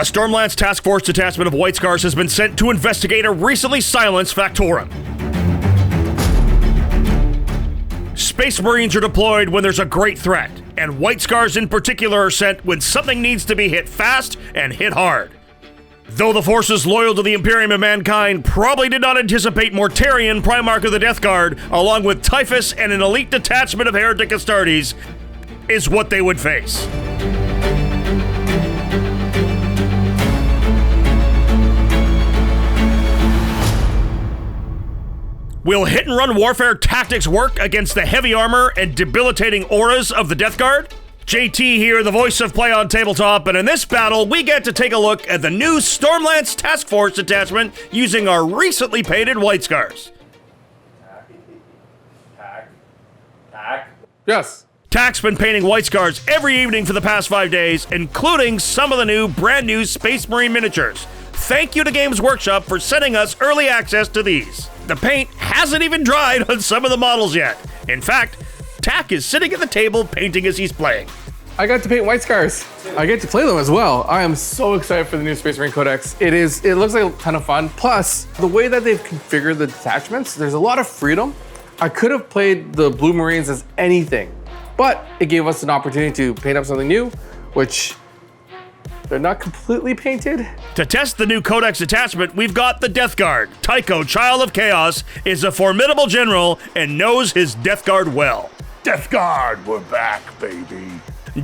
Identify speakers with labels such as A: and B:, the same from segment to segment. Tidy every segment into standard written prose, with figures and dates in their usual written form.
A: A Stormlance Task Force detachment of White Scars has been sent to investigate a recently silenced Factorum. Space Marines are deployed when there's a great threat, and White Scars in particular are sent when something needs to be hit fast and hit hard. Though the forces loyal to the Imperium of Mankind probably did not anticipate Mortarion, Primarch of the Death Guard, along with Typhus and an elite detachment of Heretic Astartes, is what they would face. Will hit-and-run warfare tactics work against the heavy armor and debilitating auras of the Death Guard? JT here, the voice of Play on Tabletop, and in this battle, we get to take a look at the new Stormlance Task Force detachment using our recently painted White Scars.
B: Tack. Yes.
A: Tack's been painting White Scars every evening for the past 5 days, including some of the brand new Space Marine miniatures. Thank you to Games Workshop for sending us early access to these. The paint hasn't even dried on some of the models yet. In fact, Tack is sitting at the table painting as he's playing.
B: I got to paint White Scars. I get to play them as well. I am so excited for the new Space Marine Codex. It looks like a ton of fun. Plus, the way that they've configured the detachments, there's a lot of freedom. I could have played the Blue Marines as anything, but it gave us an opportunity to paint up something new, which they're not completely painted.
A: To test the new Codex detachment, we've got the Death Guard. Tycho, Child of Chaos, is a formidable general and knows his Death Guard well.
C: Death Guard, we're back, baby.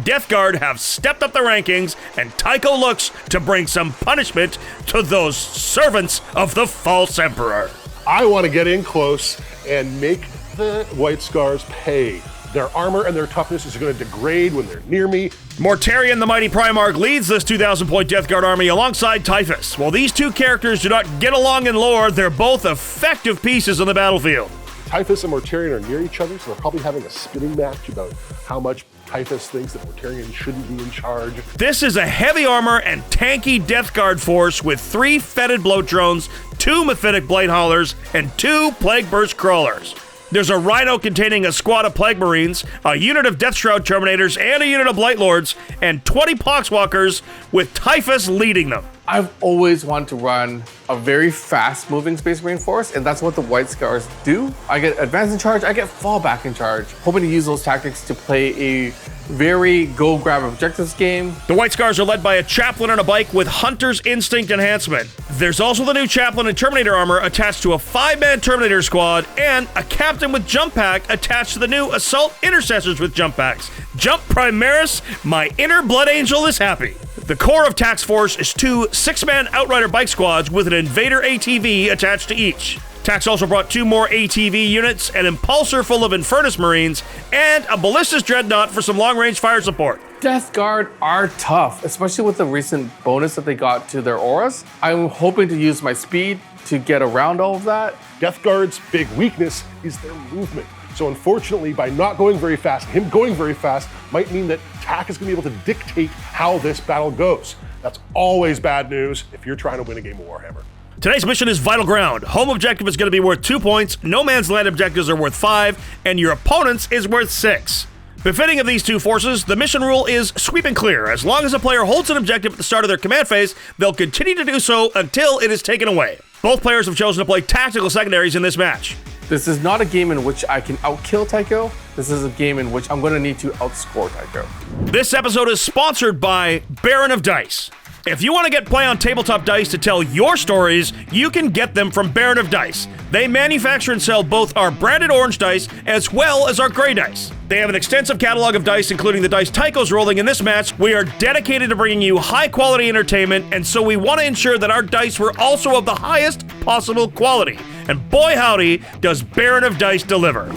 A: Death Guard have stepped up the rankings, and Tycho looks to bring some punishment to those servants of the false emperor.
C: I want to get in close and make the White Scars pay. Their armor and their toughness is going to degrade when they're near me.
A: Mortarion, the mighty Primarch, leads this 2,000-point Death Guard army alongside Typhus. While these two characters do not get along in lore, they're both effective pieces on the battlefield.
C: Typhus and Mortarion are near each other, so they're probably having a spitting match about how much Typhus thinks that Mortarion shouldn't be in charge.
A: This is a heavy armor and tanky Death Guard force with 3 fetid bloat drones, 2 Myphitic Blight-haulers, and 2 Plague Burst crawlers. There's a Rhino containing a squad of Plague Marines, a unit of Deathshroud Terminators, and a unit of Blightlords, and 20 Poxwalkers with Typhus leading them.
B: I've always wanted to run a very fast-moving Space Marine force, and that's what the White Scars do. I get advance in charge, I get fallback in charge, hoping to use those tactics to play a very go-grab objectives game.
A: The White Scars are led by a Chaplain on a bike with Hunter's Instinct enhancement. There's also the new Chaplain and Terminator armor attached to a 5-man Terminator Squad, and a Captain with Jump Pack attached to the new Assault Intercessors with Jump Packs. Jump Primaris, my inner Blood Angel is happy. The core of Tax Force is 2 6-man Outrider bike squads with an Invader ATV attached to each. Tax also brought 2 more ATV units, an Impulsor full of Infernus Marines, and a Ballistus Dreadnought for some long-range fire support.
B: Death Guard are tough, especially with the recent bonus that they got to their auras. I'm hoping to use my speed to get around all of that.
C: Death Guard's big weakness is their movement. So unfortunately, by not going very fast, him going very fast might mean that Tack is going to be able to dictate how this battle goes. That's always bad news if you're trying to win a game of Warhammer.
A: Today's mission is Vital Ground. Home objective is going to be worth 2 points, No Man's Land objectives are worth 5, and your opponent's is worth 6. Befitting of these two forces, the mission rule is sweep and clear. As long as a player holds an objective at the start of their command phase, they'll continue to do so until it is taken away. Both players have chosen to play tactical secondaries in this match.
B: This is not a game in which I can outkill Tycho. This is a game in which I'm going to need to outscore Tycho.
A: This episode is sponsored by Baron of Dice. If you want to get Play on Tabletop dice to tell your stories, you can get them from Baron of Dice. They manufacture and sell both our branded orange dice as well as our gray dice. They have an extensive catalog of dice, including the dice Tycho's rolling in this match. We are dedicated to bringing you high-quality entertainment, and so we want to ensure that our dice were also of the highest possible quality. And boy howdy, does Baron of Dice deliver.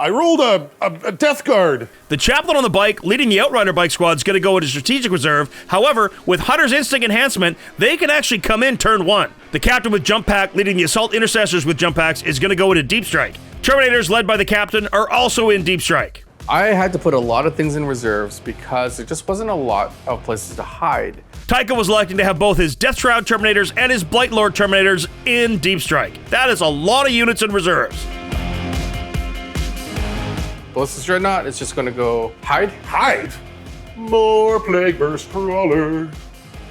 C: I rolled a Death Guard.
A: The Chaplain on the bike, leading the Outrider bike squad, is going to go into Strategic Reserve. However, with Hunter's Instinct enhancement, they can actually come in turn 1. The Captain with Jump Pack, leading the Assault Intercessors with Jump Packs, is going to go into Deep Strike. Terminators, led by the Captain, are also in Deep Strike.
B: I had to put a lot of things in reserves because there just wasn't a lot of places to hide.
A: Tycho was electing to have both his Deathshroud Terminators and his Blightlord Terminators in Deep Strike. That is a lot of units in reserves.
B: Ballistus Dreadnought is just gonna go hide.
C: Hide. More Plague Burst Crawler.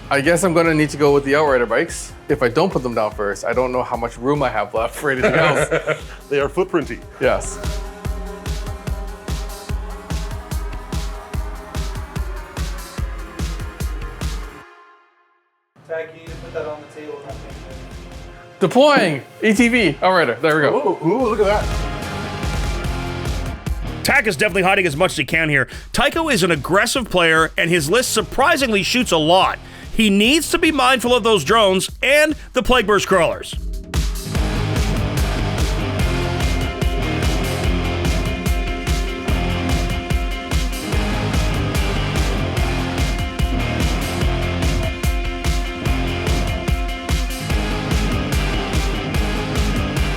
B: I guess I'm gonna need to go with the Outrider bikes. If I don't put them down first, I don't know how much room I have left for anything else.
C: They are footprinty.
B: Yes.
D: Tycho, you put that on the table.
B: Deploying ATV Outrider. There we go.
C: Ooh, look at that.
A: Tak is definitely hiding as much as he can here. Tycho is an aggressive player, and his list surprisingly shoots a lot. He needs to be mindful of those drones and the Plague Burst crawlers.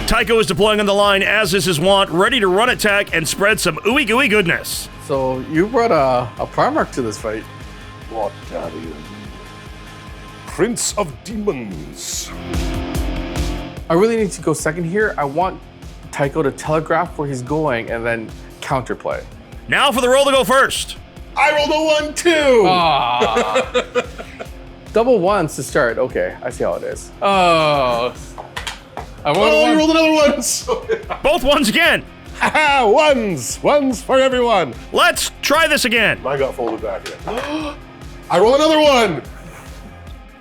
A: Tycho is deploying on the line, as is his wont, ready to run attack and spread some ooey gooey goodness.
B: So you brought a Primarch to this fight.
C: Mortarion. Prince of Demons.
B: I really need to go second here. I want Tycho to telegraph where he's going and then counterplay.
A: Now for the roll to go first.
C: I rolled a 1, too.
B: Double ones to start. Okay, I see how it is. Oh. I
C: You rolled another one.
A: Both ones again.
C: Haha, ones. Ones for everyone.
A: Let's try this again.
C: Mine got folded back in. I roll another one.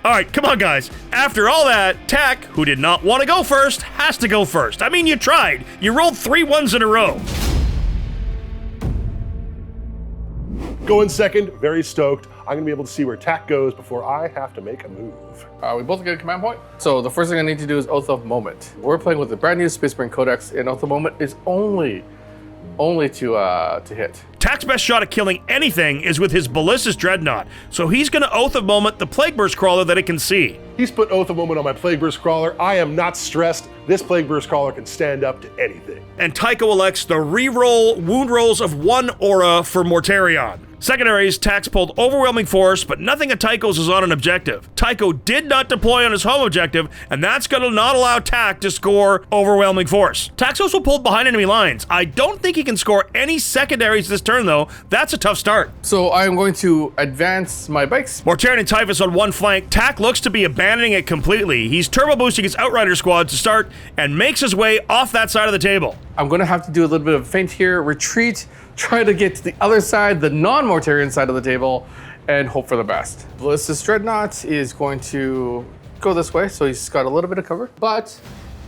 A: All right, come on, guys. After all that, Tak, who did not want to go first, has to go first. I mean, you tried. You rolled 3 ones in a row.
C: Going second, very stoked. I'm gonna be able to see where Tak goes before I have to make a move.
B: We both get a command point. So the first thing I need to do is Oath of Moment. We're playing with the brand new Space Marine Codex, and Oath of Moment is only to hit.
A: Tak's best shot at killing anything is with his Ballistus Dreadnought, so he's going to Oath of Moment the Plague Burst crawler that it can see.
C: He's put Oath of Moment on my Plague Burst Crawler. I am not stressed. This Plague Burst Crawler can stand up to anything.
A: And Tycho elects the reroll wound rolls of 1 aura for Mortarion. Secondaries, Tak's pulled Overwhelming Force, but nothing of Tycho's is on an objective. Tycho did not deploy on his home objective, and that's going to not allow Tak to score Overwhelming Force. Tak's also pulled behind enemy lines. I don't think he can score any secondaries this turn, though. That's a tough start.
B: So I'm going to advance my bikes.
A: Mortarion and Typhus on one flank. Tak looks to be abandoning it completely. He's turbo boosting his Outrider squad to start and makes his way off that side of the table.
B: I'm going to have to do a little bit of a feint here, retreat, try to get to the other side, the non-Mortarion side of the table, and hope for the best. Ballistus Dreadnought is going to go this way, so he's got a little bit of cover, but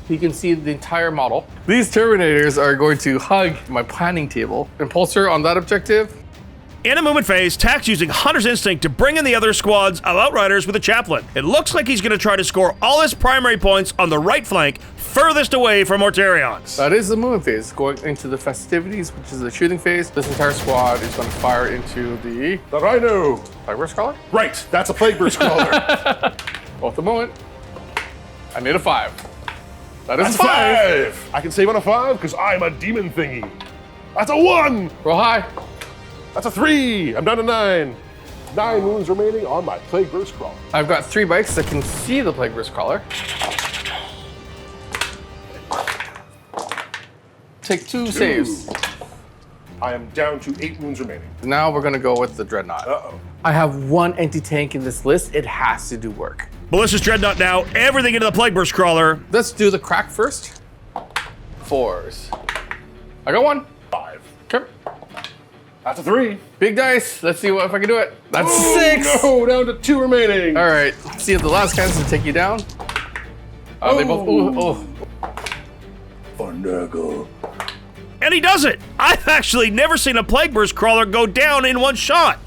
B: he can see the entire model. These Terminators are going to hug my planning table. Impulsor on that objective.
A: In a movement phase, Tak's using Hunter's Instinct to bring in the other squads of Outriders with a Chaplain. It looks like he's going to try to score all his primary points on the right flank, furthest away from Mortarion.
B: That is the movement phase. Going into the festivities, which is the shooting phase. This entire squad is going to fire into the
C: Rhino.
B: Plague Burst Crawler.
C: Right, that's a Plague Burst Crawler.
B: Well, at the moment, I need a 5. That is
C: That's 5. I can save on a 5 because I'm a demon thingy. That's a 1.
B: Roll high.
C: That's a 3. I'm down to 9. 9 wounds remaining on my Plague Burst Crawler.
B: I've got 3 bikes that can see the Plague Burst Crawler. Take 2 saves.
C: I am down to 8 wounds remaining.
B: Now we're gonna go with the Dreadnought.
C: Uh-oh.
B: I have 1 anti-tank in this list. It has to do work.
A: Ballistus Dreadnought now, everything into the Plague Burst crawler.
B: Let's do the crack first. 4s. I got 1.
C: 5.
B: Okay.
C: That's a 3.
B: Big dice. Let's see if I can do it. That's
C: Oh,
B: 6.
C: No, down to 2 remaining.
B: All right. Let's see if the last guys can take you down. They both. Oh.
C: Finagle.
A: And he does it! I've actually never seen a Plague Burst crawler go down in one shot.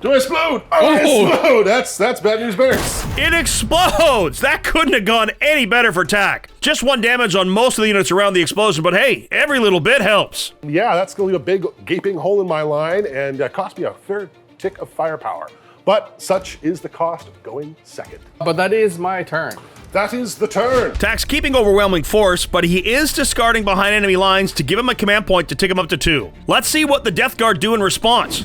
C: Do I explode? I explode. That's bad news bears.
A: It explodes! That couldn't have gone any better for Tak. Just 1 damage on most of the units around the explosion, but hey, every little bit helps.
C: Yeah, that's going to leave a big gaping hole in my line and cost me a fair tick of firepower. But such is the cost of going second.
B: But that is my turn.
C: That is the turn.
A: Tak's keeping Overwhelming Force, but he is discarding behind enemy lines to give him a command point to take him up to 2. Let's see what the Death Guard do in response.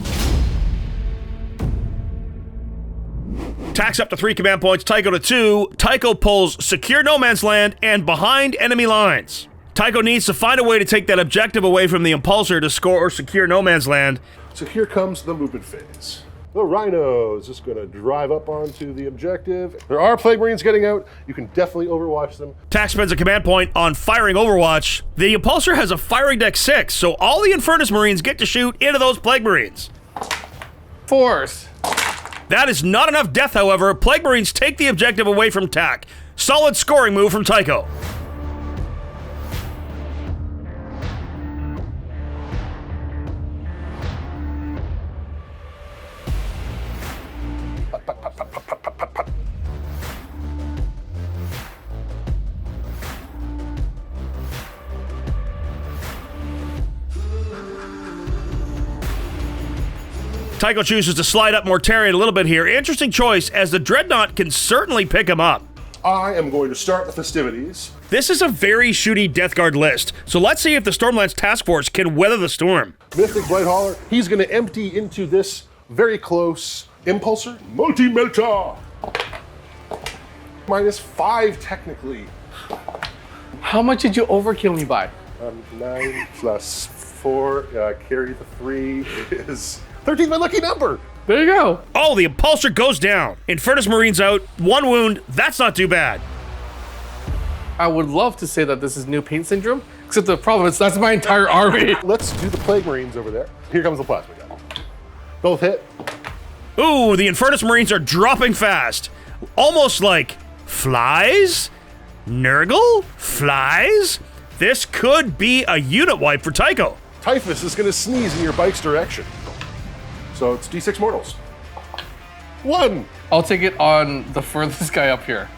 A: Tak's up to 3 command points, Tycho to 2. Tycho pulls Secure No Man's Land and Behind Enemy Lines. Tycho needs to find a way to take that objective away from the Impulsor to score or secure no man's land.
C: So here comes the movement phase. The Rhino is just going to drive up onto the objective. There are Plague Marines getting out. You can definitely overwatch them.
A: Tac spends a command point on firing Overwatch. The Impulsor has a firing deck 6, so all the Infernus Marines get to shoot into those Plague Marines.
B: Force.
A: That is not enough death, however. Plague Marines take the objective away from Tac. Solid scoring move from Tycho. Tycho chooses to slide up Mortarion a little bit here. Interesting choice, as the Dreadnought can certainly pick him up.
C: I am going to start the festivities.
A: This is a very shooty Death Guard list, so let's see if the Stormlance Task Force can weather the storm.
C: Myphitic Blight-hauler, he's going to empty into this very close Impulsor. Multi-melter! -5 technically.
B: How much did you overkill me by?
C: 9 plus 4, carry the 3 is 13, my lucky number.
B: There you go.
A: Oh, the Impulsor goes down. Infernus Marines out, 1 wound, that's not too bad.
B: I would love to say that this is new paint syndrome, except the problem is that's my entire army.
C: Let's do the Plague Marines over there. Here comes the Plasma Gun. Both hit.
A: Ooh, the Infernus Marines are dropping fast. Almost like flies? Nurgle? Flies? This could be a unit wipe for Tycho.
C: Typhus is going to sneeze in your bike's direction. So it's D6 mortals. 1.
B: I'll take it on the furthest guy up here.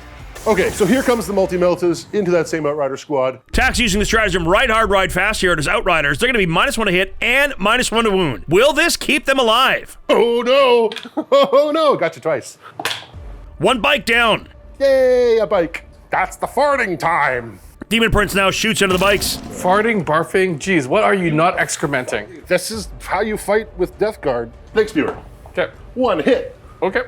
C: Okay, so here comes the multi-meltas into that same Outrider squad.
A: Tac's using the stratagem ride hard, ride fast here at his Outriders. They're going to be -1 to hit and -1 to wound. Will this keep them alive?
C: Oh no! Oh no! Got you twice.
A: 1 bike down.
C: Yay, a bike. That's the farting time.
A: Daemon Prince now shoots into the bikes.
B: Farting, barfing, geez, what are you not excrementing?
C: This is how you fight with Death Guard. Thanks, viewer.
B: Okay.
C: 1 hit.
B: Okay.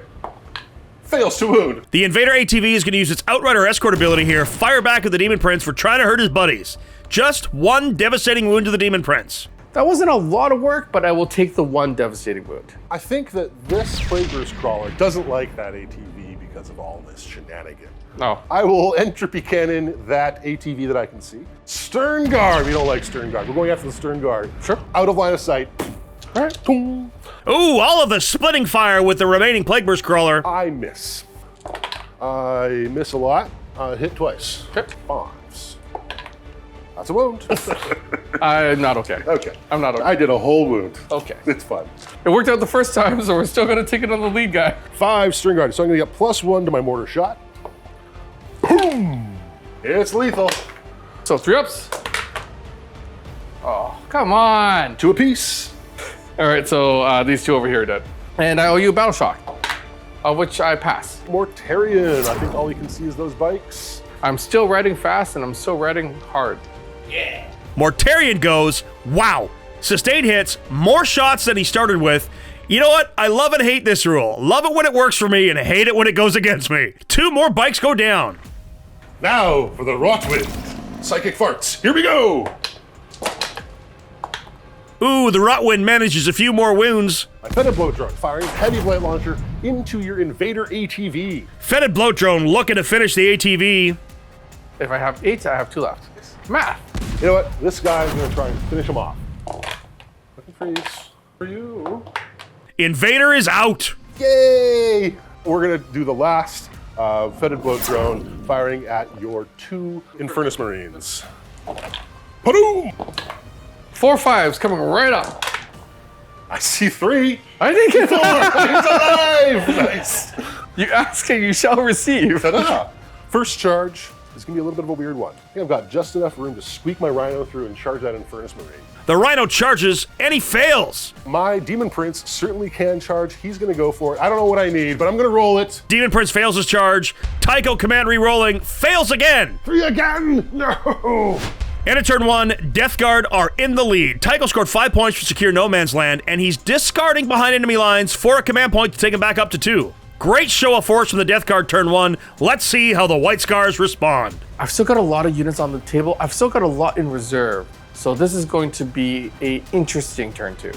C: Fails to wound.
A: The Invader ATV is going to use its Outrider escort ability here, fire back at the Daemon Prince for trying to hurt his buddies. Just 1 devastating wound to the Daemon Prince.
B: That wasn't a lot of work, but I will take the 1 devastating wound.
C: I think that this Flavor's Crawler doesn't like that ATV because of all this shenanigan.
B: No.
C: I will entropy cannon that ATV that I can see. Stern Guard. We don't like Stern Guard. We're going after the Stern Guard.
B: Sure.
C: Out of line of sight.
B: All right.
C: Boom.
A: Ooh, all of the splitting fire with the remaining Plague Burst Crawler.
C: I miss. I miss a lot. Hit twice.
B: Okay.
C: 5s. That's a wound.
B: I'm not okay.
C: Okay.
B: I'm not okay.
C: I did a whole wound.
B: Okay.
C: It's fun.
B: It worked out the first time, so we're still gonna take it on the lead guy.
C: 5 String Guard. So I'm gonna get +1 to my mortar shot. Boom! It's lethal.
B: So 3 ups. Oh, come on.
C: 2 apiece.
B: All right, so these 2 over here are dead. And I owe you a battle shock, which I pass.
C: Mortarion. I think all you can see is those bikes.
B: I'm still riding fast and I'm still riding hard.
A: Mortarion goes, wow. Sustained hits, more shots than he started with. You know what? I love and hate this rule. Love it when it works for me and hate it when it goes against me. 2 more bikes go down.
C: Now for the Rotwind. Psychic farts. Here we go.
A: Ooh, the Rotwind manages a few more wounds.
C: My Fetid Blow Drone firing heavy blight launcher into your Invader ATV.
A: Fetid Bloat Drone looking to finish the ATV.
B: If I have 8, I have 2 left. Math.
C: You know what? This guy is going to try and finish him off. Looking freeze for you.
A: Invader is out.
C: Yay! We're going to do the last Fetid Bloat Drone firing at your 2 Infernus Marines. Padoom!
B: 4 5s coming right up.
C: I see 3.
B: I think it's
C: He's alive! Nice.
B: You ask and you shall receive.
C: Ta-da! First charge is going to be a little bit of a weird one. I think I've got just enough room to squeak my Rhino through and charge that Infernus Marine.
A: The Rhino charges and he fails.
C: My Daemon Prince certainly can charge. He's going to go for it. I don't know what I need, but I'm going to roll it.
A: Daemon Prince fails his charge. Tycho command re-rolling, fails again.
C: 3 again! No!
A: And at turn 1, Death Guard are in the lead. Tycho scored 5 points for secure no man's land, and he's discarding behind enemy lines for a command point to take him back up to 2. Great show of force from the Death Guard turn 1. Let's see how the White Scars respond.
B: I've still got a lot of units on the table. I've still got a lot in reserve. So this is going to be an interesting turn 2.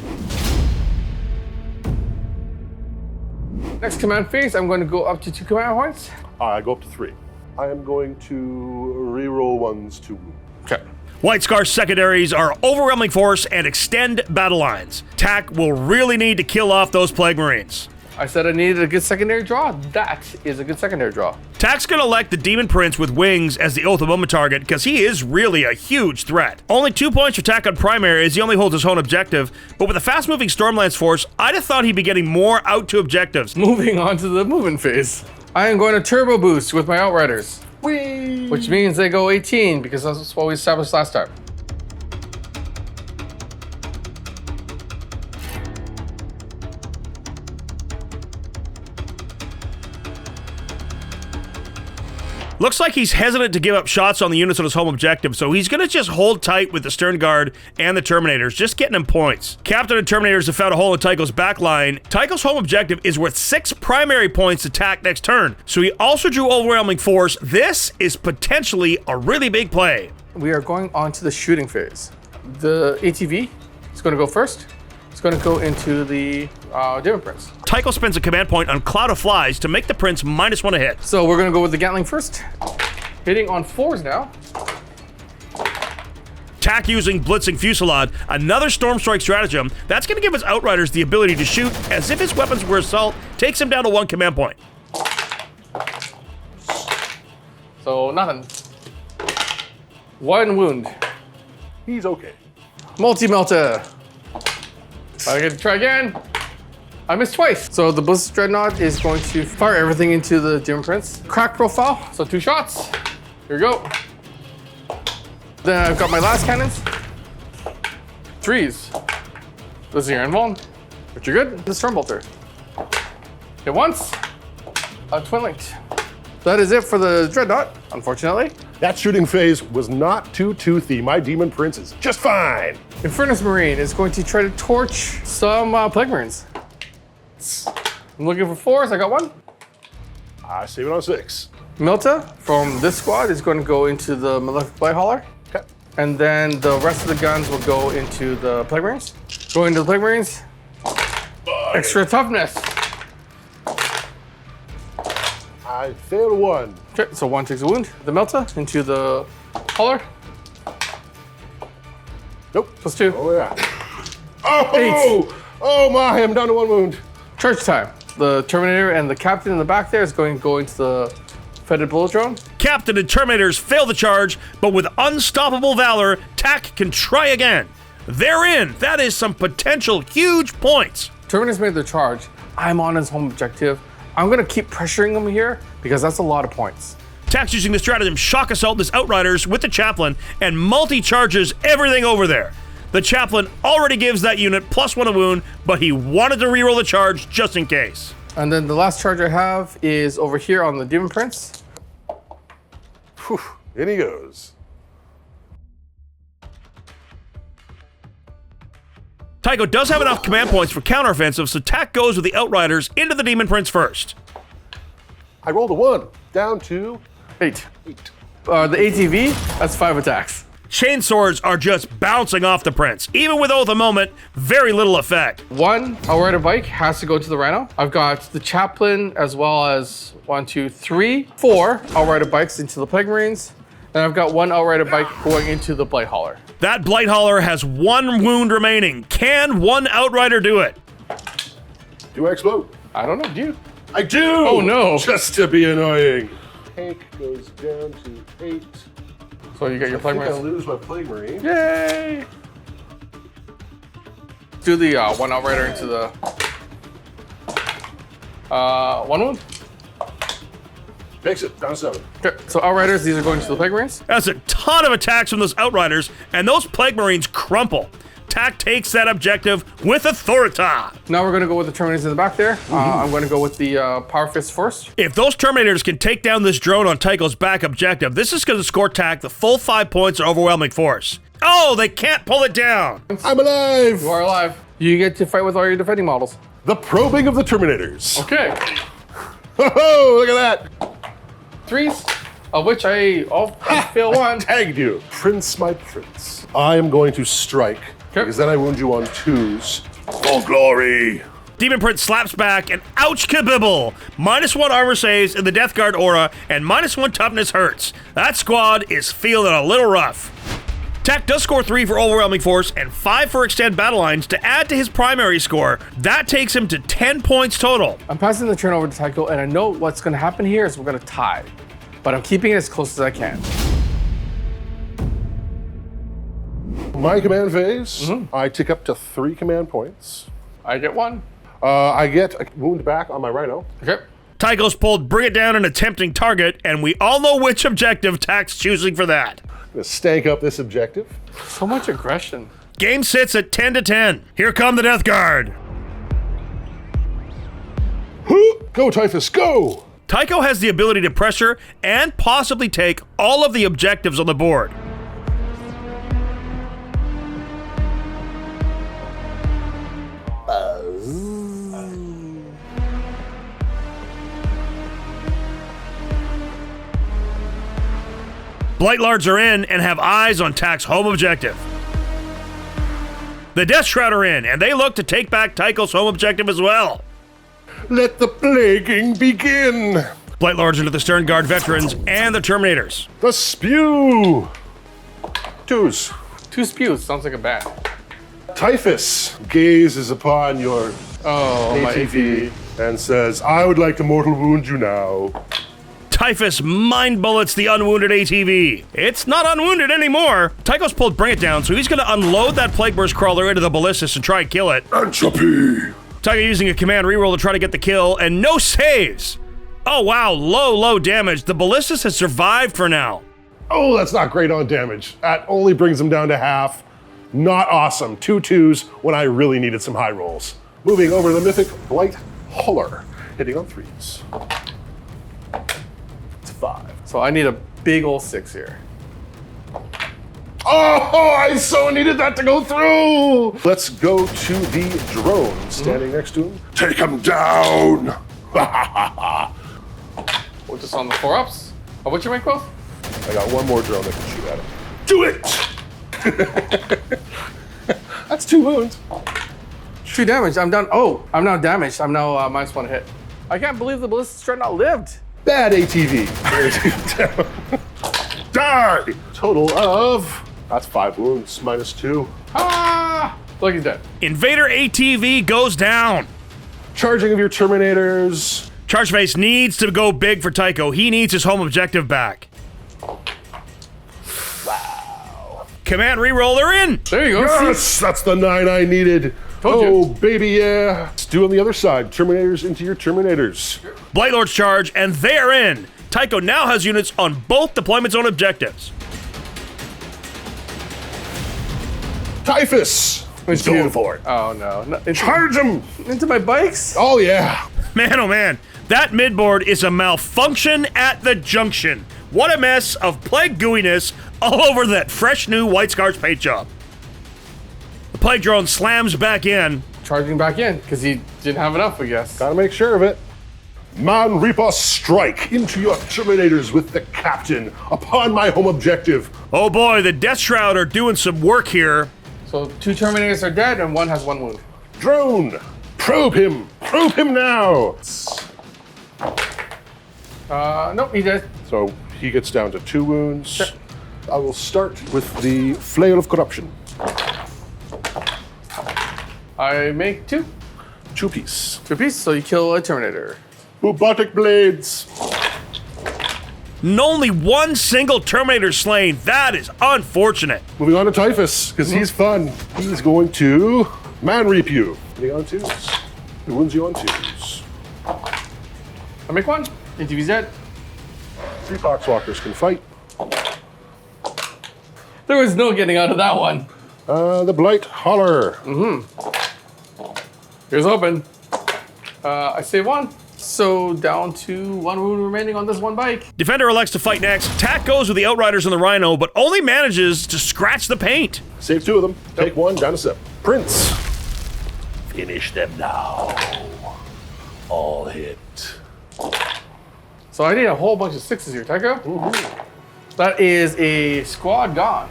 B: Next command phase, I'm going to go up to 2 command points.
C: I go up to 3. I am going to reroll 1s to wound.
B: Okay.
A: White Scar secondaries are overwhelming force and extend battle lines. TAC will really need to kill off those Plague Marines.
B: I said I needed a good secondary draw. That is a good secondary draw.
A: TAC's gonna elect the Daemon Prince with wings as the Oath of Moment target because he is really a huge threat. Only 2 points for TAC on primary as he only holds his own objective, but with a fast-moving Stormlance force, I'd have thought he'd be getting more out to objectives.
B: Moving on to the movement phase. I am going to turbo boost with my Outriders.
C: Whee!
B: Which means they go 18 because that's what we established last time.
A: Looks like he's hesitant to give up shots on the units on his home objective, so he's gonna just hold tight with the Stern Guard and the Terminators, just getting him points. Captain and Terminators have found a hole in Tycho's backline. Tycho's home objective is worth 6 primary points to TAC next turn, so he also drew overwhelming force. This is potentially a really big play.
B: We are going on to the shooting phase. The ATV is going to go first. It's going to go into the Daemon Prince.
A: Tycho spends a command point on Cloud of Flies to make the Prince -1 to hit.
B: So we're going to go with the Gatling first. Hitting on 4s now.
A: TAC using Blitzing Fusillade, another Storm Strike stratagem. That's going to give his Outriders the ability to shoot as if his weapons were assault, takes him down to 1 command point.
B: So nothing. 1 wound.
C: He's okay.
B: Multi-melter. I get to try again. I missed twice. So the Ballistus Dreadnought is going to fire everything into the Daemon Prince. Crack profile, so 2 shots. Here we go. Then I've got my last cannons. 3s. This is your invuln, but you're good. The Stormbolter. Hit once. Twin linked. That is it for the Dreadnought, unfortunately.
C: That shooting phase was not too toothy. My Demon Prince is just fine.
B: Infernus Marine is going to try to torch some Plague Marines. I'm looking for 4s, I got 1.
C: I save it on 6.
B: Milta from this squad is going to go into the Myphitic Blight-hauler.
C: Okay.
B: And then the rest of the guns will go into the Plague Marines. Going to the Plague Marines. Extra toughness.
C: I failed 1.
B: Okay, so 1 takes a wound. The Melta into the hauler.
C: Nope.
B: +2.
C: Oh, yeah. Oh! Oh my, I'm down to 1 wound.
B: Charge time. The Terminator and the Captain in the back there is going to go into the Fetid Bullet Drone.
A: Captain and Terminators fail the charge, but with unstoppable valor, TAC can try again. They're in. That is some potential huge points.
B: Terminators made their charge. I'm on his home objective. I'm going to keep pressuring him here because that's a lot of points.
A: TAC's using the stratagem Shock Assault his Outriders with the Chaplain and multi-charges everything over there. The Chaplain already gives that unit +1 a wound, but he wanted to reroll the charge just in case.
B: And then the last charge I have is over here on the Daemon Prince.
C: Whew, in he goes.
A: Tycho does have enough command points for counteroffensive, so TAC goes with the Outriders into the Daemon Prince first.
C: I rolled a 1, down to
B: 8.
C: 8.
B: The ATV, that's 5 attacks.
A: Chainswords are just bouncing off the Prince. Even with Oath of Moment, very little effect.
B: 1 Outrider bike has to go to the Rhino. I've got the Chaplain as well as 1, 2, 3, 4 Outrider bikes into the Plague Marines. And I've got 1 Outrider bike going into the Blight-hauler.
A: That Blight-hauler has 1 wound remaining. Can 1 Outrider do it?
C: Do I explode?
B: I don't know, do you?
C: I do!
B: Oh no!
C: Just to be annoying. Tank goes down to 8.
B: So you got your Plague
C: I think I
B: Marines.
C: lose my Plague Marine.
B: Yay! Do the 1 Outrider into the 1 wound.
C: Makes it down to 7.
B: Okay, so Outriders, these are going to the Plague Marines.
A: That's a ton of attacks from those Outriders, and those Plague Marines crumple. TAC takes that objective with authority.
B: Now we're going to go with the Terminators in the back there. I'm going to go with the Power Fist first.
A: If those Terminators can take down this drone on Tycho's back objective, this is going to score TAC the full 5 points of overwhelming force. Oh, they can't pull it down.
C: I'm alive!
B: You are alive. You get to fight with all your defending models.
C: The probing of the Terminators.
B: Okay.
C: Ho-ho, look at that.
B: 3s, of which I fail 1.
C: Tagged you. Prince, my prince. I am going to strike, because then I wound you on 2s. Full glory.
A: Daemon Prince slaps back and ouch kabibble! -1 armor saves in the Death Guard aura and -1 toughness hurts. That squad is feeling a little rough. Tak does score 3 for overwhelming force and 5 for extend battle lines to add to his primary score. That takes him to 10 points total.
B: I'm passing the turn over to Tycho, and I know what's going to happen here is we're going to tie. But I'm keeping it as close as I can.
C: My command phase, I tick up to 3 command points.
B: I get 1.
C: I get a wound back on my Rhino.
B: Okay.
A: Tycho's pulled Bring It Down an attempting target, and we all know which objective Tak's choosing for that.
C: I'm gonna stank up this objective.
B: So much aggression.
A: Game sits at 10-10. Here come the Death Guard.
C: Go, Typhus, go!
A: Tycho has the ability to pressure and possibly take all of the objectives on the board. Blightlords are in and have eyes on Tak's home objective. The Deathshroud are in, and they look to take back Tycho's home objective as well.
C: Let the plaguing begin!
A: Blightlords into the Stern Guard veterans and the Terminators.
C: The spew! 2s.
B: 2 spews, sounds like a bat.
C: Typhus gazes upon your
B: My
C: ATV and says, I would like to mortal wound you now.
A: Typhus mind bullets the unwounded ATV. It's not unwounded anymore. Tycho's pulled Bring It Down, so he's going to unload that Plague Burst crawler into the Ballistus and try and kill it.
C: Entropy!
A: Tycho using a command reroll to try to get the kill, and no saves. Oh wow, low damage. The Ballistus has survived for now.
C: Oh, that's not great on damage. That only brings him down to half. Not awesome. 2 2s when I really needed some high rolls. Moving over to the Myphitic Blight-hauler, hitting on 3s. It's 5.
B: So I need a big ol' 6 here.
C: Oh, I so needed that to go through! Let's go to the drone standing next to him. Take him down!
B: We're just on the 4-ups. Oh, what's your rank both?
C: I got one more drone that can shoot at him. Do it! That's 2 wounds.
B: 2 damage. I'm down. Oh, I'm now damaged. I'm now -1 hit. I can't believe the Ballistus Dreadnought lived.
C: Bad ATV. Die! Total of, that's 5 wounds, -2.
B: Ah! Look, he's dead.
A: Invader ATV goes down.
C: Charging of your Terminators.
A: Chargeface needs to go big for Tycho. He needs his home objective back.
C: Wow.
A: Command reroll, they're in.
B: There you go.
C: Yes, that's the 9 I needed.
B: Told you.
C: Oh, baby, yeah. Let's do on the other side. Terminators into your Terminators.
A: Blightlords charge, and they're in. Tycho now has units on both deployment zone objectives.
C: Typhus. He's going for it.
B: Oh no.
C: Charge him.
B: Into my bikes?
C: Oh, yeah.
A: Man, oh man, that midboard is a malfunction at the junction. What a mess of plague gooiness all over that fresh new White Scars paint job. The plague drone slams back in.
B: Charging back in, because he didn't have enough, I guess.
C: Gotta make sure of it. Man Reaper strike into your Terminators with the Captain upon my home objective.
A: Oh boy, the Deathshroud are doing some work here.
B: So 2 Terminators are dead and 1 has 1 wound.
C: Drone, probe him now.
B: Nope, he did.
C: So he gets down to 2 wounds.
B: Sure.
C: I will start with the Flail of Corruption.
B: I make 2.
C: 2 piece.
B: 2 pieces, so you kill a Terminator.
C: Bubotic Blades.
A: Only 1 single Terminator slain. That is unfortunate.
C: Moving on to Typhus, because he's fun. He's going to Man Reap you. Hitting on 2s. He wounds you on 2s.
B: I make 1. ATV's dead.
C: 3 Poxwalkers can fight.
B: There was no getting out of that one.
C: The Blight-hauler.
B: Here's open. I save 1. So down to 1 wound remaining on this 1 bike.
A: Defender elects to fight next. Tak goes with the Outriders and the Rhino, but only manages to scratch the paint.
C: Save 2 of them. Take 1, down to 7. Prince. Finish them now. All hit.
B: So I need a whole bunch of 6s here, Tycho. That is a squad gone.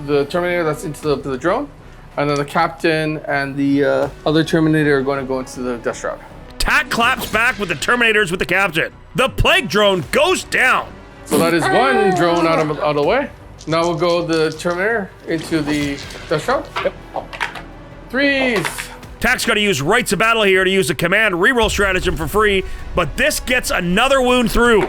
B: The Terminator that's into the drone, and then the Captain and the other Terminator are going to go into the Deathshroud.
A: Tack claps back with the Terminators with the Captain. The Plague Drone goes down.
B: So that is one drone out of the way. Now we'll go the Terminator into the Deathshroud. Yep. 3s.
A: Tack's got to use Rites of Battle here to use the command reroll stratagem for free, but this gets another wound through.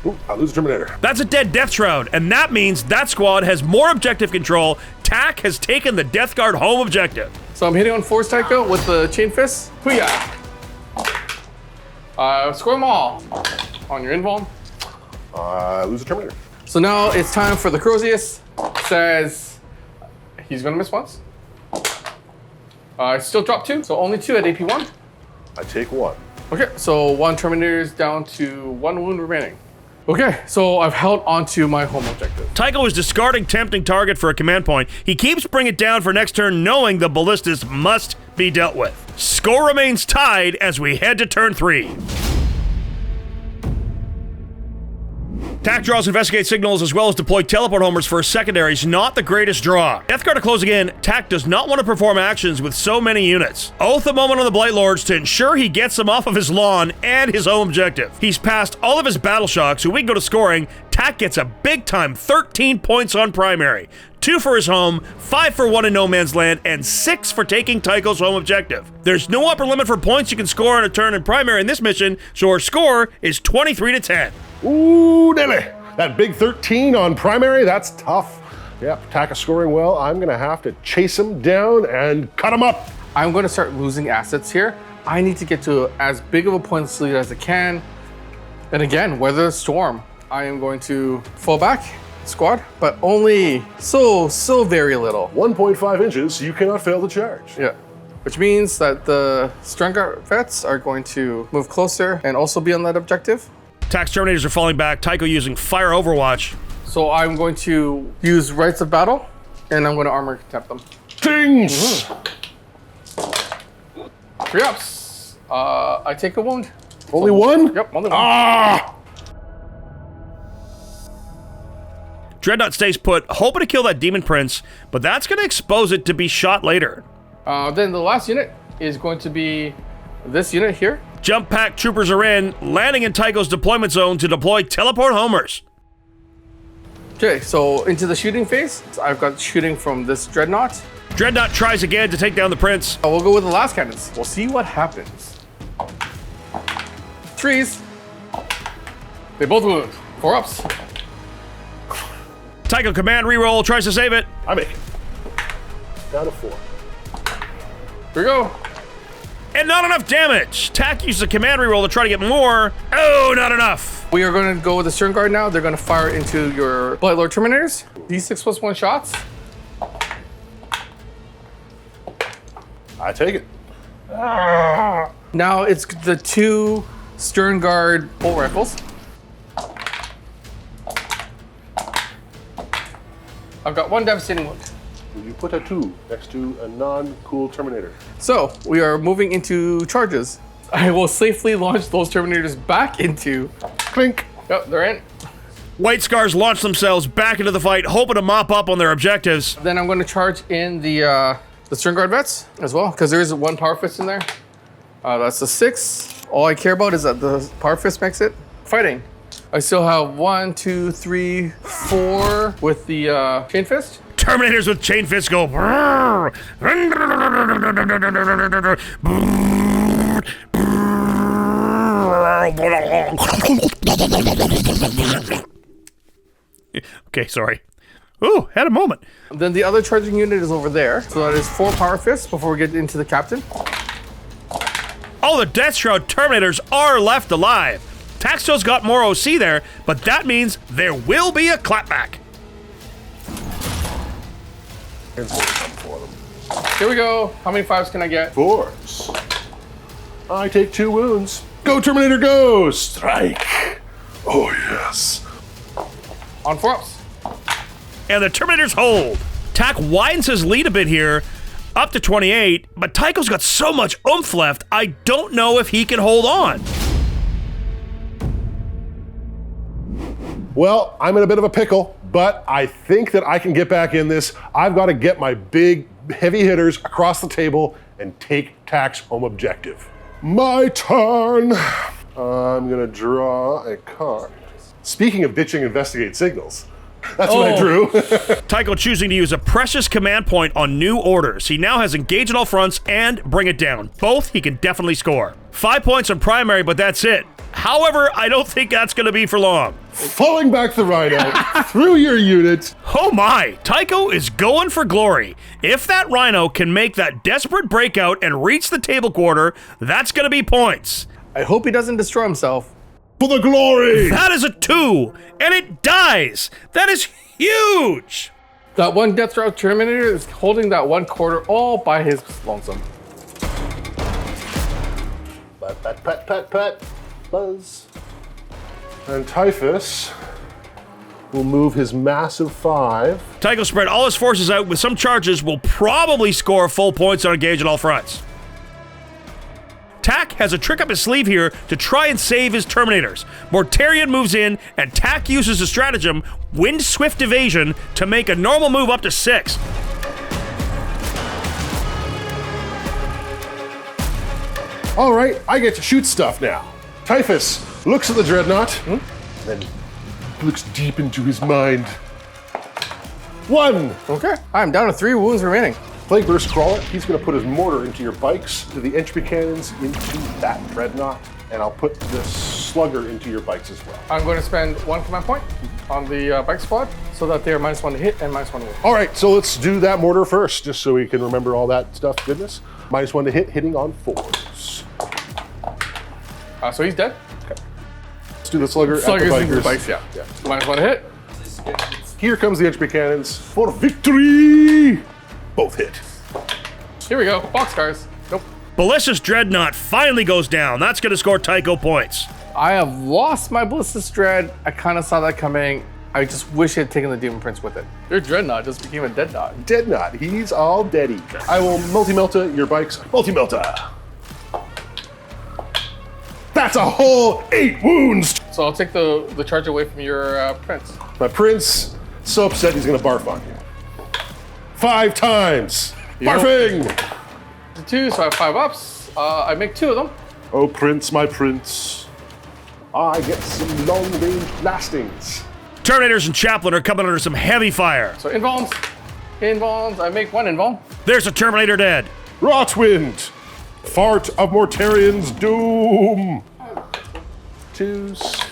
C: Ooh, I lose a Terminator.
A: That's a dead Deathshroud, and that means that squad has more objective control. Tack has taken the Death Guard home objective.
B: So I'm hitting on 4s, Tycho, with the Chain Fist. Hoo-yah! Score them all on your invuln.
C: I lose a Terminator.
B: So now it's time for the Crozius. Says he's gonna miss once. I still drop 2, so only 2 at AP 1.
C: I take 1.
B: Okay, so 1 Terminator's down to 1 wound remaining. Okay, so I've held onto my home objective.
A: Tycho is discarding Tempting Target for a command point. He keeps bringing it down for next turn, knowing the Ballistus must be dealt with. Score remains tied as we head to turn 3. Tack draws Investigate Signals as well as deploy Teleport Homers for secondaries, not the greatest draw. Death Guard are closing in. Tack does not want to perform actions with so many units. Oath a moment on the Blightlords to ensure he gets them off of his lawn and his home objective. He's passed all of his battle shocks, so we can go to scoring. Tack gets a big time 13 points on primary. 2 for his home, 5 for 1 in no man's land, and 6 for taking Tycho's home objective. There's no upper limit for points you can score on a turn in primary in this mission, so our score is 23 to 10.
C: Ooh, Nelly. That big 13 on primary, that's tough. Yep, Tack is scoring well. I'm gonna have to chase him down and cut him up.
B: I'm going to start losing assets here. I need to get to as big of a points lead as I can. And again, weather the storm. I am going to fall back, squad, but only so very little.
C: 1.5 inches, you cannot fail to charge.
B: Yeah. Which means that the Strength vets are going to move closer and also be on that objective.
A: Tack's Terminators are falling back. Tycho using Fire Overwatch.
B: So I'm going to use Rites of Battle, and I'm going to Armor Contempt them.
C: Tings!
B: 3 ups. I take a wound.
C: Only 1?
B: Yep, only 1.
C: Ah!
A: Dreadnought stays put, hoping to kill that Daemon Prince, but that's going to expose it to be shot later.
B: Then the last unit is going to be this unit here.
A: Jump pack troopers are in, landing in Tycho's deployment zone to deploy Teleport Homers.
B: Okay, so into the shooting phase. So I've got shooting from this Dreadnought.
A: Dreadnought tries again to take down the Prince.
B: We'll go with the last cannons. We'll see what happens. 3s. They both wound. 4 ups.
A: Tycho command reroll, tries to save it.
C: I make it. Down to 4.
B: Here we go.
A: And not enough damage. Tack uses a command reroll to try to get more. Oh, not enough.
B: We are going to go with the Stern Guard now. They're going to fire into your Blightlord Terminators. D6+1 shots.
C: I take it.
B: Now it's the 2 Stern Guard bolt rifles. I've got 1 devastating wound.
C: Will you put a 2 next to a non-cool Terminator?
B: So we are moving into charges. I will safely launch those Terminators back into.
C: Clink.
B: Yep, they're in.
A: White Scars launch themselves back into the fight, hoping to mop up on their objectives.
B: Then I'm going to charge in the Stern Guard vets as well, because there is 1 Power Fist in there. That's a 6. All I care about is that the Power Fist makes it. Fighting. I still have 1, 2, 3, 4 with the Chain Fist.
A: Terminators with Chain Fist go. Okay, sorry. Ooh, had a moment.
B: Then the other charging unit is over there. So that is 4 Power Fists before we get into the Captain.
A: All the Deathshroud Terminators are left alive. Taxto's got more OC there, but that means there will be a clapback.
B: Here we go. How many 5s can I get?
C: 4s. I take 2 wounds. Go, Terminator, go! Strike! Oh, yes.
B: On 4 ups.
A: And the Terminators hold. Tack widens his lead a bit here, up to 28, but Tycho's got so much oomph left, I don't know if he can hold on.
C: Well, I'm in a bit of a pickle, but I think that I can get back in this. I've got to get my big, heavy hitters across the table and take Tack's home objective. My turn. I'm gonna draw a card. Speaking of ditching investigate signals, that's what I drew.
A: Tycho choosing to use a precious command point on new orders. He now has engage at all fronts and bring it down. Both he can definitely score. 5 points on primary, but that's it. However, I don't think that's going to be for long.
C: Falling back the Rhino through your unit.
A: Oh my, Tycho is going for glory. If that Rhino can make that desperate breakout and reach the table quarter, that's going to be points.
B: I hope he doesn't destroy himself.
C: For the glory!
A: That is a 2, and it dies. That is huge.
B: That one Deathshroud Terminator is holding that 1/4 all by his lonesome.
C: Pat, pat, pat, pat, pat. Buzz. And Typhus will move his massive 5.
A: Tycho spread all his forces out with some charges, will probably score full points on engage at all fronts. Tack has a trick up his sleeve here to try and save his Terminators. Mortarion moves in, and Tack uses a stratagem, Wind Swift Evasion, to make a normal move up to 6.
C: All right, I get to shoot stuff now. Typhus looks at the Dreadnought, then looks deep into his mind. 1.
B: Okay. I'm down to 3 wounds remaining.
C: Plague Burst Crawler, he's going to put his mortar into your bikes, to the entry cannons into that Dreadnought, and I'll put the Slugger into your bikes as well.
B: I'm going to spend 1 command point on the bike squad so that they're -1 to hit and -1 to wound.
C: All right, so let's do that mortar first, just so we can remember all that stuff goodness. -1 to hit, hitting on 4s.
B: So he's dead?
C: Okay. Let's do the Slugger
B: Slugger's
C: at the
B: into the
C: bikers.
B: bikes, yeah. -1 to hit.
C: Here comes the HP cannons for victory! Both hit.
B: Here we go. Boxcars. Nope.
A: Ballistus Dreadnought finally goes down. That's going to score Tycho points.
B: I have lost my Ballistus Dread. I kind of saw that coming. I just wish I had taken the Daemon Prince with it. Your Dreadnought just became a Dead Knot.
C: Dead Knot, he's all deady. I will multi-melta your bikes. Multi-melta. That's a whole 8 wounds!
B: So I'll take the charge away from your Prince.
C: My Prince, so upset he's gonna barf on you. 5 times! Barfing!
B: 2, so I have 5 ups. I make 2 of them.
C: Oh, Prince, my Prince. I get some long-range blastings.
A: Terminators and Chaplain are coming under some heavy fire.
B: So invulns. Invulns. I make 1 invuln.
A: There's a Terminator dead.
C: Rotwind! Fart of Mortarion's doom! 2s.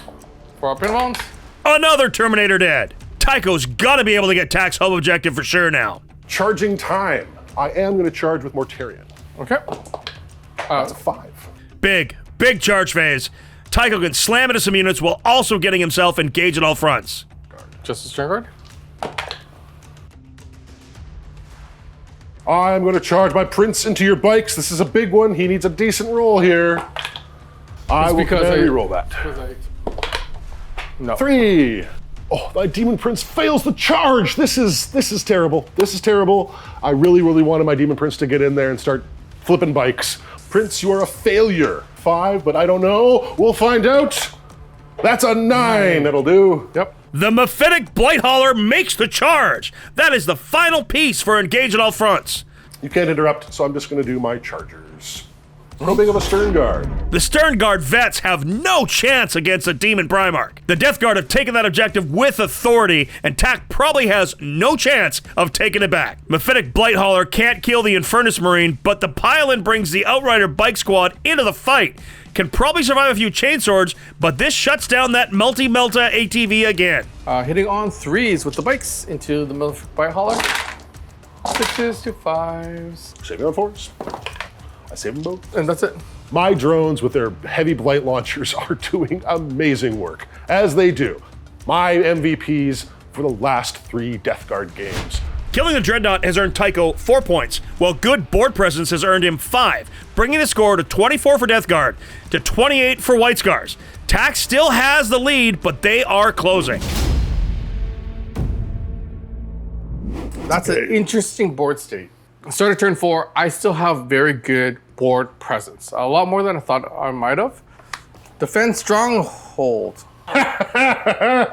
B: 4 up invulns.
A: Another Terminator dead. Tycho's got to be able to get Tack's home objective for sure now.
C: Charging time. I am going to charge with Mortarion.
B: Okay.
C: That's a 5.
A: Big charge phase. Tycho can slam into some units while also getting himself engaged at all fronts.
B: Just a stern guard.
C: I'm going to charge my Prince into your bikes. This is a big one. He needs a decent roll here. I will re-roll that.
B: No.
C: 3. Oh, my Demon Prince fails the charge. This is terrible. This is terrible. I really wanted my Demon Prince to get in there and start flipping bikes. Prince, you are a failure. 5, but I don't know. We'll find out. That's a 9. That'll do. Yep.
A: The Myphitic Blight-hauler makes the charge. That is the final piece for engage at all fronts.
C: You can't interrupt, so I'm just going to do my chargers. How big of a Stern Guard?
A: The Stern Guard vets have no chance against a Demon Primarch. The Death Guard have taken that objective with authority, and Tack probably has no chance of taking it back. Myphitic Blight-hauler can't kill the Infernus Marine, but the pile-in brings the Outrider bike squad into the fight. Can probably survive a few chainswords, but this shuts down that multi-melta ATV again.
B: Hitting on 3s with the bikes into the Myphitic Blight-hauler. 6s to 5s.
C: Saving on 4s. I save them both.
B: And that's it.
C: My drones with their heavy blight launchers are doing amazing work, as they do. My MVPs for the last 3 Death Guard games.
A: Killing the Dreadnought has earned Tycho 4 points, while good board presence has earned him 5, bringing the score to 24 for Death Guard, to 28 for White Scars. Tack still has the lead, but they are closing.
B: That's an interesting board state. Start of turn 4, I still have very good board presence. A lot more than I thought I might have. Defend Stronghold.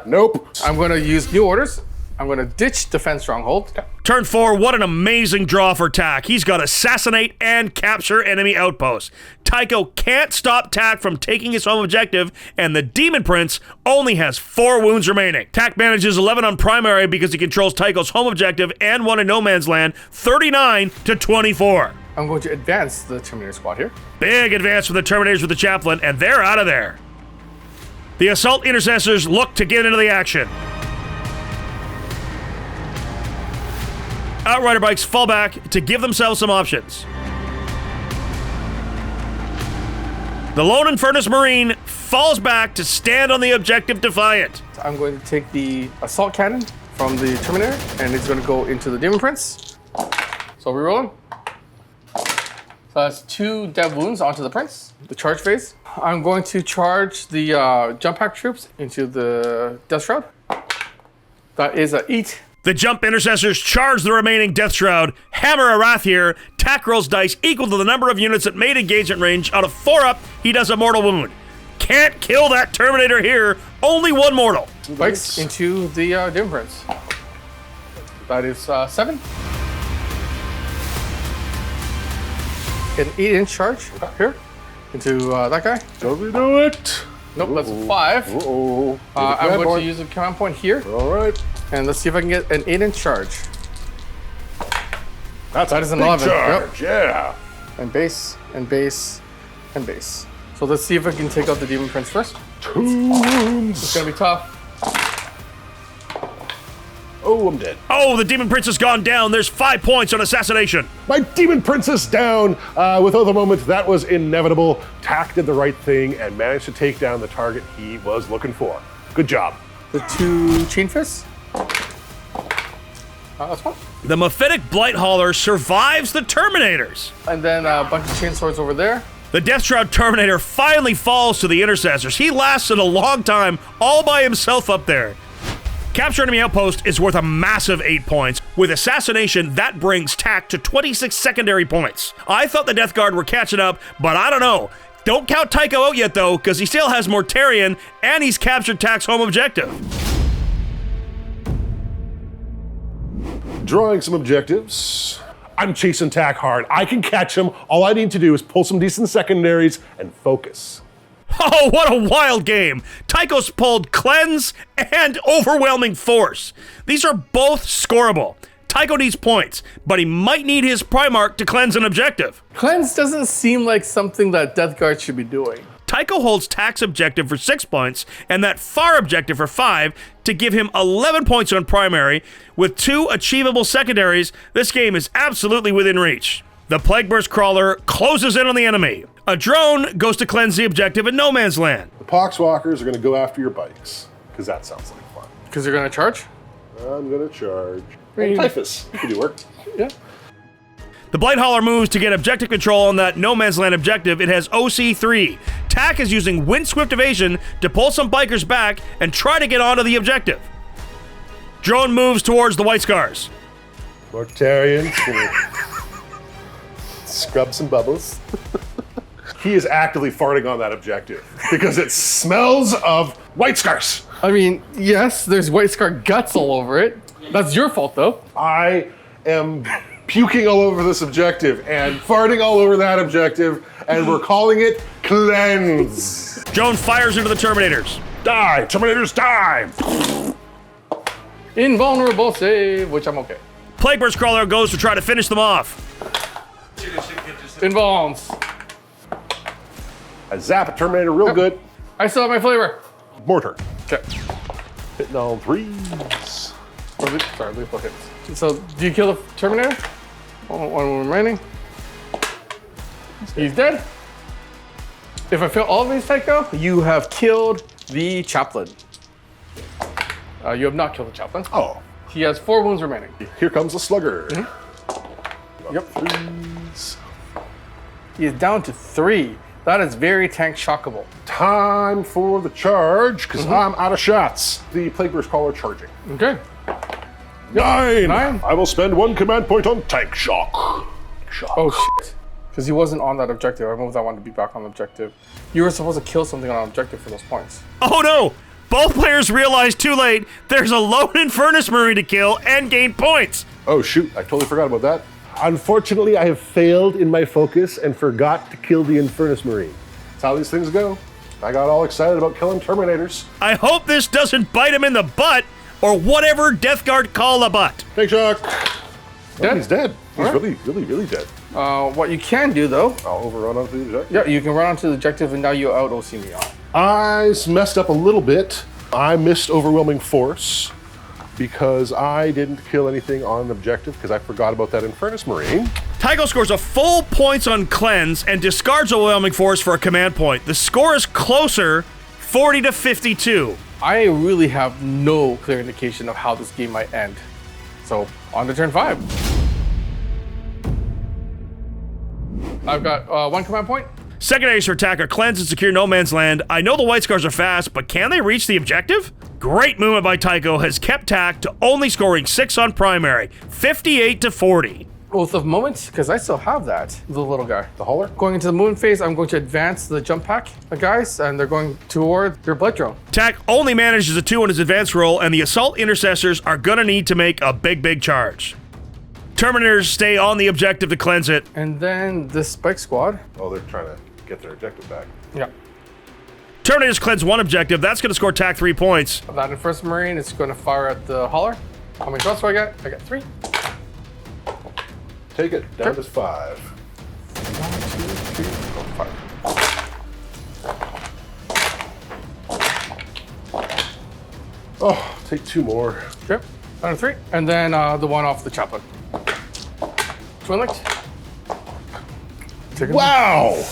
C: Nope.
B: I'm going to use new orders. I'm going to ditch defense stronghold.
A: Turn 4, what an amazing draw for Tak. He's got assassinate and capture enemy outposts. Tycho can't stop Tak from taking his home objective, and the Daemon Prince only has 4 wounds remaining. Tak manages 11 on primary because he controls Tycho's home objective and 1 in no man's land, 39 to 24.
B: I'm going to advance the Terminator Squad here.
A: Big advance for the Terminators with the Chaplain, and they're out of there. The Assault Intercessors look to get into the action. Outrider bikes fall back to give themselves some options. The Lone and Furnace Marine falls back to stand on the objective defiant.
B: I'm going to take the Assault Cannon from the Terminator, and it's going to go into the Daemon Prince. So we're rolling. So that's 2 dead wounds onto the Prince, the charge phase. I'm going to charge the jump pack troops into the Deathshroud. That is a 8.
A: The Jump Intercessors charge the remaining Deathshroud, hammer a Wrath here, Tak rolls dice equal to the number of units that made engagement range. Out of 4 up, he does a mortal wound. Can't kill that Terminator here, only 1 mortal.
B: Bikes into the Daemon Prince. That is 7. An 8-inch charge here into that guy.
C: Don't we do it?
B: Nope, that's a 5.
C: Uh-oh.
B: I'm going to use a command point here,
C: All right.
B: and let's see if I can get an 8-inch charge.
C: That
B: is an 11.
C: Charge. Yeah.
B: And base, and base, and base. So let's see if I can take out the Daemon Prince first.
C: 2 wounds.
B: It's gonna be tough.
C: Oh, I'm dead.
A: Oh, the Daemon Prince has gone down. There's 5 points on assassination.
C: My Daemon Princess down. Without the moment, that was inevitable. Tak did the right thing and managed to take down the target he was looking for. Good job.
B: The 2 chain fists. That's one.
A: The Myphitic Blight-hauler survives the Terminators.
B: And then a bunch of chain swords over there.
A: The Deathshroud Terminator finally falls to the Intercessors. He lasted a long time all by himself up there. Capture enemy outpost is worth a massive 8 points. With assassination, that brings Tak to 26 secondary points. I thought the Death Guard were catching up, but I don't know. Don't count Tycho out yet though, because he still has Mortarion, and he's captured Tak's home objective.
C: Drawing some objectives. I'm chasing Tak hard. I can catch him. All I need to do is pull some decent secondaries and focus.
A: Oh, what a wild game! Tycho's pulled Cleanse and Overwhelming Force. These are both scoreable. Tycho needs points, but he might need his Primarch to cleanse an objective.
B: Cleanse doesn't seem like something that Death Guard should be doing.
A: Tycho holds Tak's objective for 6 points, and that Far objective for 5 to give him 11 points on primary. With 2 achievable secondaries, this game is absolutely within reach. The Plague Burst Crawler closes in on the enemy. A drone goes to cleanse the objective in no man's land.
C: The Poxwalkers are going to go after your bikes, because that sounds like fun.
B: Because they're gonna charge?
C: I'm going to charge.
B: Green.
C: Typhus. You can do work.
B: Yeah.
A: The Blight-hauler moves to get objective control on that no man's land objective. It has OC3. Tak is using Windswift Evasion to pull some bikers back and try to get onto the objective. Drone moves towards the White Scars.
C: Mortarion. Scrub some bubbles. He is actively farting on that objective because it smells of White Scars.
B: I mean, yes, there's White Scar guts all over it. That's your fault, though.
C: I am puking all over this objective and farting all over that objective, and we're calling it Cleanse.
A: Drone fires into the Terminators.
C: Die! Terminators, die!
B: Invulnerable save, which I'm okay.
A: Plague Burst Crawler goes to try to finish them off.
B: Invulns.
C: I zap a Terminator real good.
B: I still have my flavor.
C: Mortar.
B: Okay.
C: Hitting all 3s.
B: Sorry, lethal hits. So, do you kill the Terminator? One remaining. He's dead. If I fail all of these, Tycho, you have killed the Chaplain. You have not killed the Chaplain.
C: Oh.
B: He has 4 wounds remaining.
C: Here comes the Slugger.
B: Yep.
C: 3s.
B: He is down to 3. That is very tank shockable.
C: Time for the charge, because I'm out of shots. The Plague Burst Caller charging.
B: Okay.
C: 9.
B: 9.
C: I will spend 1 command point on Tank Shock. Shock.
B: Oh shit. Because he wasn't on that objective. I moved that one to be back on the objective. You were supposed to kill something on an objective for those points.
A: Oh no! Both players realize too late there's a lone Infernus Marine to kill and gain points.
C: Oh shoot, I totally forgot about that. Unfortunately, I have failed in my focus and forgot to kill the Infernus Marine. That's how these things go. I got all excited about killing Terminators.
A: I hope this doesn't bite him in the butt, or whatever Death Guard call a butt.
C: Thanks, Shock.
B: Dead?
C: He's dead. He's
B: All right.
C: really dead.
B: What you can do though,
C: I'll overrun onto the objective.
B: yeah, you can run onto the objective and now you out OC me on.
C: I messed up a little bit. I missed Overwhelming Force because I didn't kill anything on an objective because I forgot about that Infernus Marine.
A: Tycho scores a full points on Cleanse and discards Overwhelming Force for a command point. The score is closer, 40 to 52.
B: I really have no clear indication of how this game might end. So on to turn 5. I've got 1 command point.
A: Secondaries for attack are Cleanse and Secure No Man's Land. I know the White Scars are fast, but can they reach the objective? Great movement by Tycho has kept tack to only scoring 6 on primary, 58 to 40.
B: Oath of Moment, because I still have that, the little guy.
C: The hauler?
B: Going into the movement phase, I'm going to advance the jump pack guys, and they're going toward their blood drone.
A: Tack only manages a 2 on his advance roll, and the Assault Intercessors are gonna need to make a big charge. Terminators stay on the objective to cleanse it.
B: And then this spike squad.
C: Oh, they're trying to get their objective back.
B: Yeah.
A: Terminators cleanse 1 objective. That's gonna score Tack 3 points.
B: That first Marine is going to fire at the hauler. How many shots do I get? I got 3.
C: Take it down to 5.
B: 1, 2, 3, 4, 5.
C: Oh, take 2 more.
B: Yep. Down to 3. And then the one off the Chaplain. Twin linked.
C: Wow!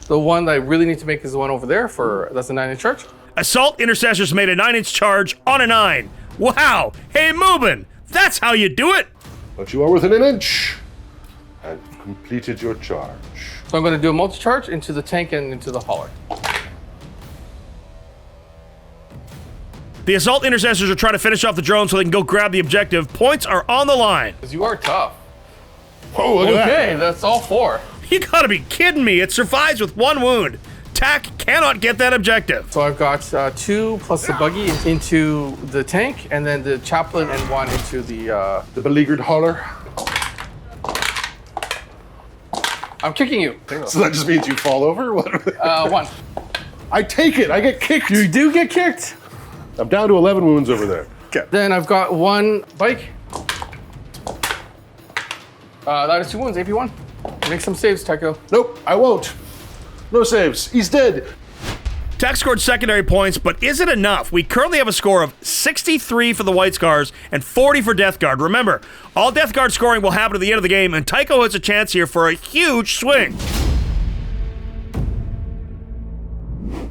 B: The one that I really need to make is the one over there for, that's a 9-inch charge.
A: Assault Intercessors made a 9-inch charge on a 9. Wow! Hey, Moobin! That's how you do it!
C: But you are within an inch. And completed your charge.
B: So I'm going to do a multi-charge into the tank and into the hauler.
A: The Assault Intercessors are trying to finish off the drone so they can go grab the objective. Points are on the line.
B: Because you are tough.
C: Whoa, look at that.
B: Okay, that's all 4.
A: You gotta be kidding me. It survives with 1 wound. Tack cannot get that objective.
B: So I've got 2 plus the buggy into the tank, and then the Chaplain and 1 into the...
C: The beleaguered hauler.
B: I'm kicking you.
C: So that just means you fall over? What?
B: 1.
C: I take it. I get kicked.
B: You do get kicked.
C: I'm down to 11 wounds over there.
B: Okay. Then I've got 1 bike. That is 2 wounds, AP1. Make some saves, Tycho.
C: Nope, I won't. No saves. He's dead.
A: Tack scored secondary points, but is it enough? We currently have a score of 63 for the White Scars and 40 for Death Guard. Remember, all Death Guard scoring will happen at the end of the game, and Tycho has a chance here for a huge swing.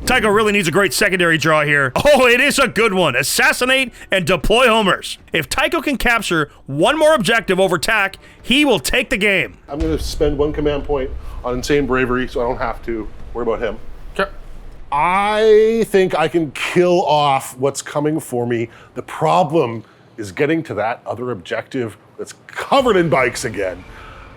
A: Tycho really needs a great secondary draw here. Oh, it is a good one. Assassinate and deploy homers. If Tycho can capture 1 more objective over Tack, he will take the game.
C: I'm going to spend 1 command point on Insane Bravery so I don't have to worry about him.
B: Okay.
C: I think I can kill off what's coming for me. The problem is getting to that other objective that's covered in bikes again.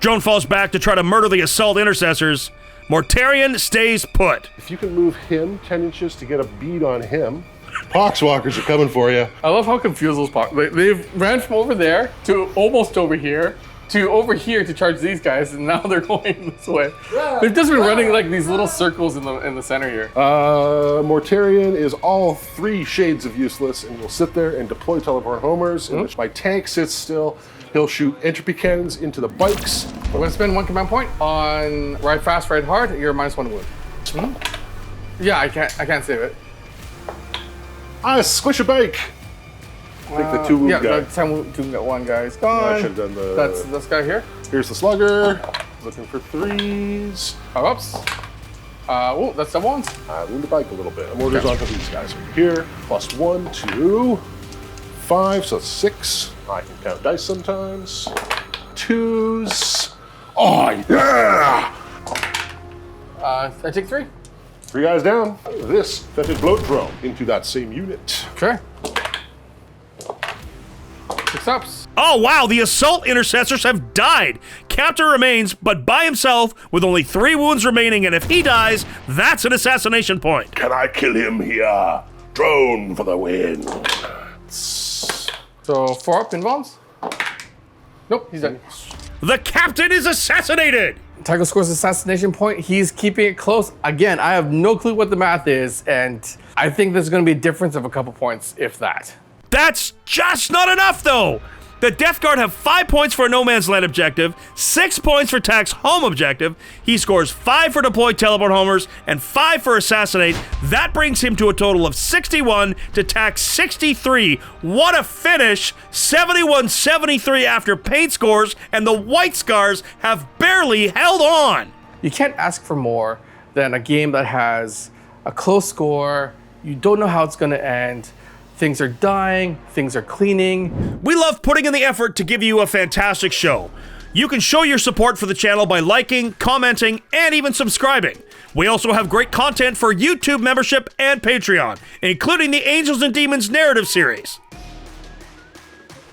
A: Drone falls back to try to murder the Assault Intercessors. Mortarion stays put.
C: If you can move him 10 inches to get a bead on him, Poxwalkers are coming for you.
B: I love how confused those they've ran from over there to almost over here to over here to charge these guys, and now they're going this way. They've just been running like these little circles in the center here.
C: Mortarion is all 3 shades of useless and will sit there and deploy teleport homers, in which my tank sits still. He'll shoot entropy cannons into the bikes.
B: I'm gonna spend 1 command point on ride fast, ride hard. You're -1 wound. Yeah, I can't save it.
C: Squish a bike. I think the 2 wound
B: yeah,
C: guy.
B: the time we do get 1 guy's
C: I
B: gone.
C: should have done the...
B: That's this guy here.
C: Here's the slugger. Looking for 3s.
B: Oops. Oh, that's double ones.
C: I wound the bike a little bit. I'm orders onto these guys over here. +1, 2, 5, so 6. I can count dice sometimes. 2s. Oh, yeah!
B: I take 3.
C: 3 guys down. This fetid bloat drone into that same unit.
B: Okay. 6 ups.
A: Oh wow, the Assault Intercessors have died. Captain remains, but by himself with only 3 wounds remaining, and if he dies, that's an assassination point.
C: Can I kill him here? Drone for the win.
B: So 4 up involves? Nope, he's dead.
A: The captain is assassinated!
B: Tycho scores assassination point. He's keeping it close. Again, I have no clue what the math is, and I think there's going to be a difference of a couple points, if that.
A: That's just not enough, though! The Death Guard have 5 points for a No Man's Land objective, 6 points for Tack's home objective. He scores 5 for deploy teleport homers, and 5 for assassinate. That brings him to a total of 61 to Tack's 63. What a finish! 71-73 after paint scores, and the White Scars have barely held on.
B: You can't ask for more than a game that has a close score. You don't know how it's going to end. Things are dying, things are cleaning.
A: We love putting in the effort to give you a fantastic show. You can show your support for the channel by liking, commenting, and even subscribing. We also have great content for YouTube membership and Patreon, including the Angels and Demons narrative series.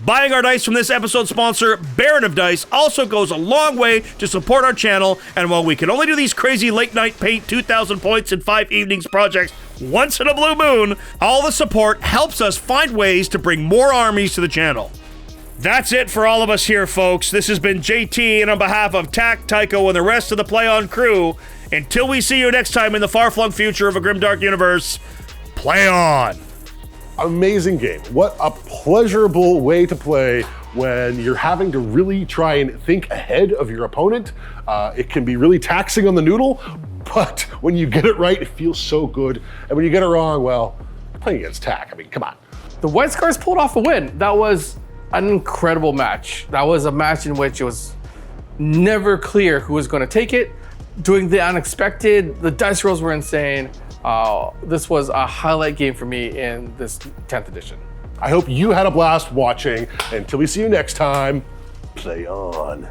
A: Buying our dice from this episode's sponsor, Baron of Dice, also goes a long way to support our channel, and while we can only do these crazy late night paint 2,000 points in 5 evenings projects once in a blue moon, all the support helps us find ways to bring more armies to the channel. That's it for all of us here, folks. This has been JT, and on behalf of Tack, Tycho, and the rest of the Play On crew, until we see you next time in the far-flung future of a grimdark universe, play on!
C: Amazing game. What a pleasurable way to play when you're having to really try and think ahead of your opponent. It can be really taxing on the noodle, but when you get it right, it feels so good. And when you get it wrong, well, you're playing against Tack. I mean, come on.
B: The White Scars pulled off a win. That was an incredible match. That was a match in which it was never clear who was going to take it. Doing the unexpected, the dice rolls were insane. This was a highlight game for me in this 10th edition.
C: I hope you had a blast watching. Until we see you next time, play on.